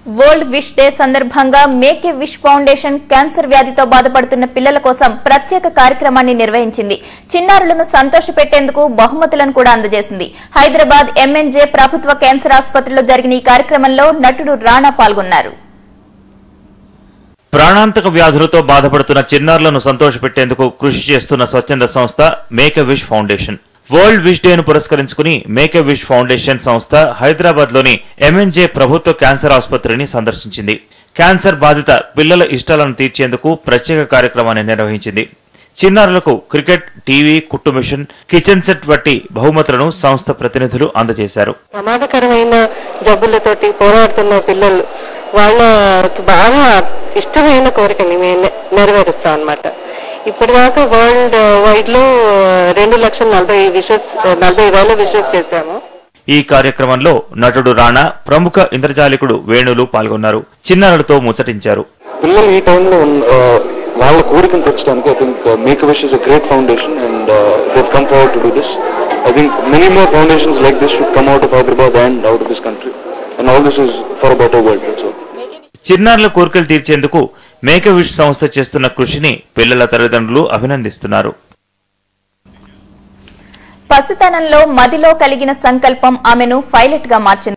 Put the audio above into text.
World wish day సందర్భంగా make a wish foundation cancer వ్యాధితో బాధపడుతున్న పిల్లల కోసం ప్రత్యేక కార్యక్రమాన్ని నిర్వహించింది. చిన్నారులను సంతోషపెట్టేందుకు బహుమతులను కూడా అందజేసింది. హైదరాబాద్ ఎంఎన్జే ప్రభుత్వ క్యాన్సర్ ఆసుపత్రిలో జరిగిన ఈ కార్యక్రమంలో నటుడు రాణా పాల్గొన్నారు. ప్రాణాంతక వ్యాధులతో బాధపడుతున్న చిన్నారులను సంతోషపెట్టేందుకు కృషి చేస్తున్న స్వచ్ఛంద సంస్థ make a wish foundation. World wish డేను పురస్కరించుకుని మేక్ ఏ విష్ ఫౌండేషన్ సంస్థ హైదరాబాద్ లోని ఎంఎన్జే ప్రభుత్వ క్యాన్సర్ ఆసుపత్రిని సందర్శించింది. క్యాన్సర్ బాధిత పిల్లల ఇష్టాలను తీర్చేందుకు ప్రత్యేక కార్యక్రమాన్ని నిర్వహించింది. చిన్నారులకు క్రికెట్, టీవీ, కుట్టు మిషన్, కిచెన్ సెట్ వంటి బహుమతులను సంస్థ ప్రతినిధులు అందజేశారు. ప్రమాదకరమైన జబ్బులతోటి పోరాడుతున్న పిల్లలు వాళ్ళకి బాగా ఇష్టమైన కోరికని మేము నెరవేరుస్తాం అన్నమాట. ఇప్పటిదాకా వరల్డ్ వైడ్ లో 2,40,000 విషెస్ చేశాము. ఈ కార్యక్రమంలో నటుడు రాణా, ప్రముఖ ఇంద్రజాలికుడు వేణులు పాల్గొన్నారు. చిన్నారులతో ముచ్చటించారు. పిల్లలు ఈ టైంలో వాళ్ళ కోరికను తెచ్చడానికి I think make a wish is a great foundation and they have come forward to do this. I think many more foundations like this should come out of Hyderabad and out of this country and all this is for a better world. So చిన్నారుల కోరికలు తీర్చేందుకు make a wish సంస్థ చేస్తున్న కృషిని పిల్లల తల్లిదండ్రులు అభినందిస్తున్నారు. పసితనంలో మదిలో కలిగిన సంకల్పం ఆమెను పైలట్ గా మార్చింది.